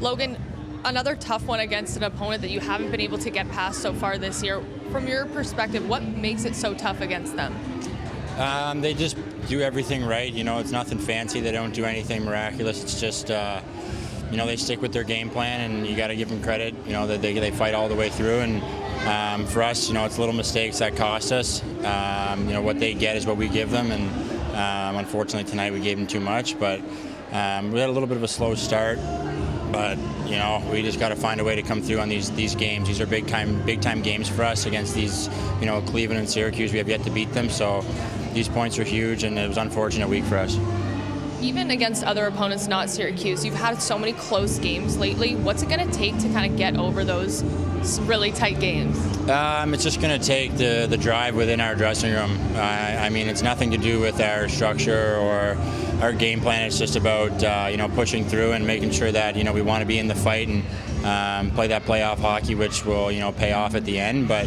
Logan, another tough one against an opponent that you haven't been able to get past so far this year. From your perspective, what makes it so tough against them? They just do everything right. It's nothing fancy. They don't do anything miraculous. It's just, they stick with their game plan, and you got to give them credit, that they fight all the way through. And for us, it's little mistakes that cost us. What they get is what we give them, and unfortunately tonight we gave them too much. But we had a little bit of a slow start. But we just got to find a way to come through on these games. These are big time games for us against these, Cleveland and Syracuse. We have yet to beat them, so these points are huge, and it was an unfortunate week for us. Even against other opponents, not Syracuse, you've had so many close games lately. What's it going to take to kind of get over those really tight games? It's just going to take the drive within our dressing room. It's nothing to do with our structure or our game plan. It's just about pushing through and making sure that we want to be in the fight and play that playoff hockey, which will pay off at the end. But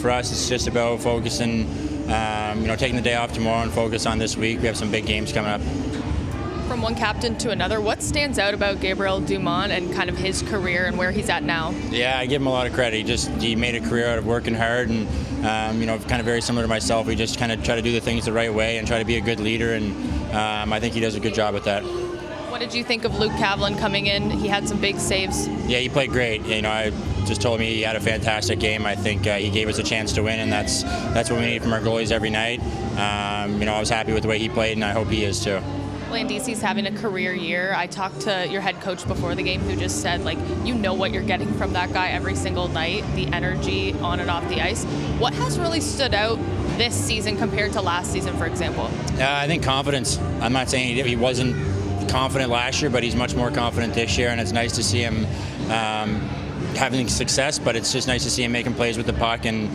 for us, it's just about focusing, taking the day off tomorrow and focus on this week. We have some big games coming up. From one captain to another, what stands out about Gabriel Dumont and kind of his career and where he's at now? Yeah, I give him a lot of credit. He made a career out of working hard, and kind of very similar to myself. We just kind of try to do the things the right way and try to be a good leader, and I think he does a good job at that. What did you think of Luke Kavlin coming in? He had some big saves. Yeah, he played great. I just told me he had a fantastic game. I think he gave us a chance to win, and that's what we need from our goalies every night. I was happy with the way he played, and I hope he is too. Landisi's having a career year. I talked to your head coach before the game who just said, what you're getting from that guy every single night, the energy on and off the ice. What has really stood out this season compared to last season, for example? I think confidence. I'm not saying he wasn't confident last year, but he's much more confident this year, and it's nice to see him having success, but it's just nice to see him making plays with the puck, and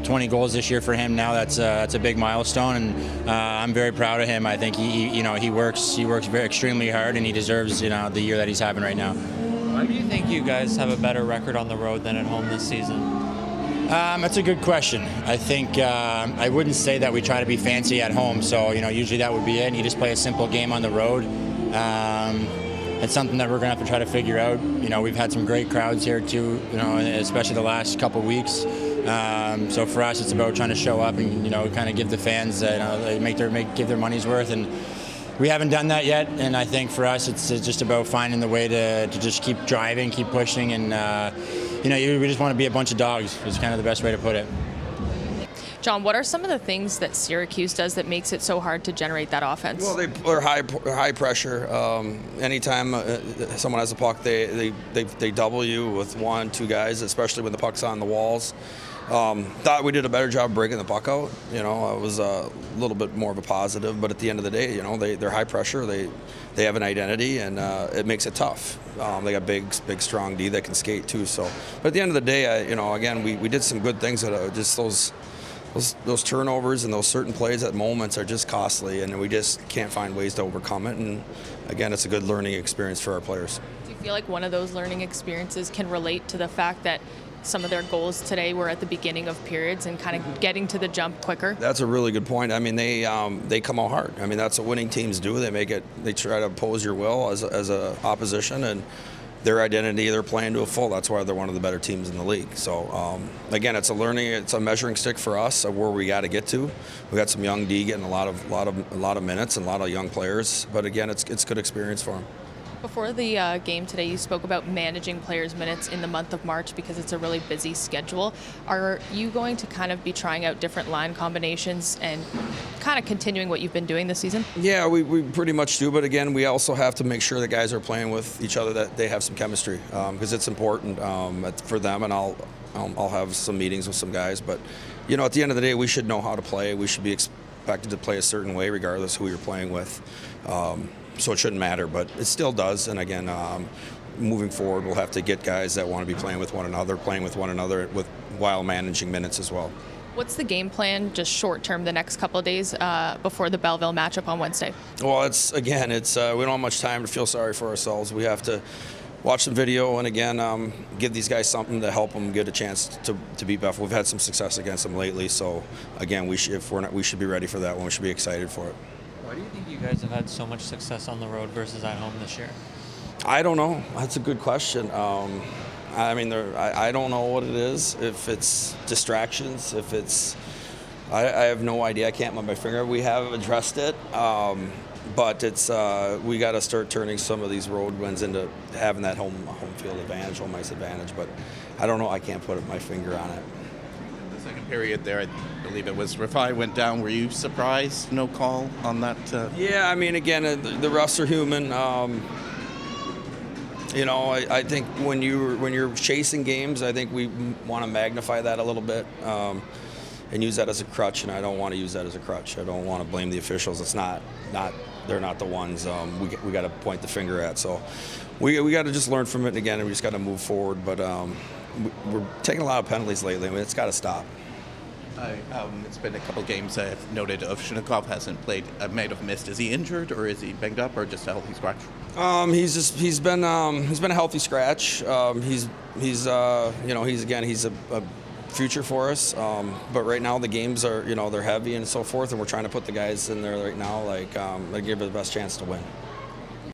20 goals this year for him now, that's a big milestone, and I'm very proud of him. I think he works very extremely hard, and he deserves the year that he's having right now. Why do you think you guys have a better record on the road than at home this season? That's a good question. I think I wouldn't say that we try to be fancy at home, so usually that would be it, and you just play a simple game on the road. It's something that we're going to have to try to figure out. We've had some great crowds here too, especially the last couple weeks. So for us, it's about trying to show up and kind of give the fans, give their money's worth. And we haven't done that yet. And I think for us, it's just about finding the way to just keep driving, keep pushing, and we just want to be a bunch of dogs. Is kind of the best way to put it. John, what are some of the things that Syracuse does that makes it so hard to generate that offense? Well, they're high pressure. Anytime someone has a puck, they double you with 1-2 guys, especially when the puck's on the walls. Thought we did a better job breaking the puck out. It was a little bit more of a positive, but at the end of the day, they're high pressure. They have an identity, and it makes it tough. They got big, strong D that can skate too. So, but at the end of the day, again, we did some good things. Just those turnovers and those certain plays at moments are just costly, and we just can't find ways to overcome it. And again, it's a good learning experience for our players. Do you feel like one of those learning experiences can relate to the fact that some of their goals today were at the beginning of periods and kind of getting to the jump quicker? That's a really good point. They come out hard. That's what winning teams do. They try to oppose your will as a opposition, and their identity, they're playing to a full. That's why they're one of the better teams in the league. So again, it's a measuring stick for us of where we got to get to. We got some young D getting a lot of minutes and a lot of young players. But again, it's good experience for them. Before the game today, you spoke about managing players' minutes in the month of March because it's a really busy schedule. Are you going to kind of be trying out different line combinations and kind of continuing what you've been doing this season? Yeah, we pretty much do. But again, we also have to make sure that guys are playing with each other, that they have some chemistry, because it's important for them. And I'll have some meetings with some guys. But at the end of the day, we should know how to play. We should be expected to play a certain way, regardless who you're playing with. So it shouldn't matter, but it still does. And again, moving forward, we'll have to get guys that want to be playing with one another while managing minutes as well. What's the game plan, just short term, the next couple of days before the Belleville matchup on Wednesday? Well, we don't have much time to feel sorry for ourselves. We have to watch some video and again give these guys something to help them get a chance to beat Belleville. We've had some success against them lately, so again, we should be ready for that one. We should be excited for it. Why do you think you guys have had so much success on the road versus at home this year? I don't know. That's a good question. I mean, I don't know what it is. If it's distractions, if it's, I have no idea. I can't put my finger. We have addressed it, but it's we got to start turning some of these road wins into having that home field advantage, home ice advantage. But I don't know. I can't put my finger on it. The second period there, I believe it was Rafai went down. Were you surprised? No call on that? Yeah, I mean, again, the refs are human. You know, I think when you're chasing games, I think we want to magnify that a little bit and use that as a crutch. And I don't want to use that as a crutch. I don't want to blame the officials. It's not they're not the ones we got to point the finger at. So we got to just learn from it again, and we just got to move forward. But we're taking a lot of penalties lately. I mean, it's got to stop. It's been a couple games I've noted of Shinnikov hasn't played, might have missed. Is he injured or is he banged up or just a healthy scratch? He's been a healthy scratch. He's a future for us. But right now the games are they're heavy and so forth, and we're trying to put the guys in there right now to give it the best chance to win.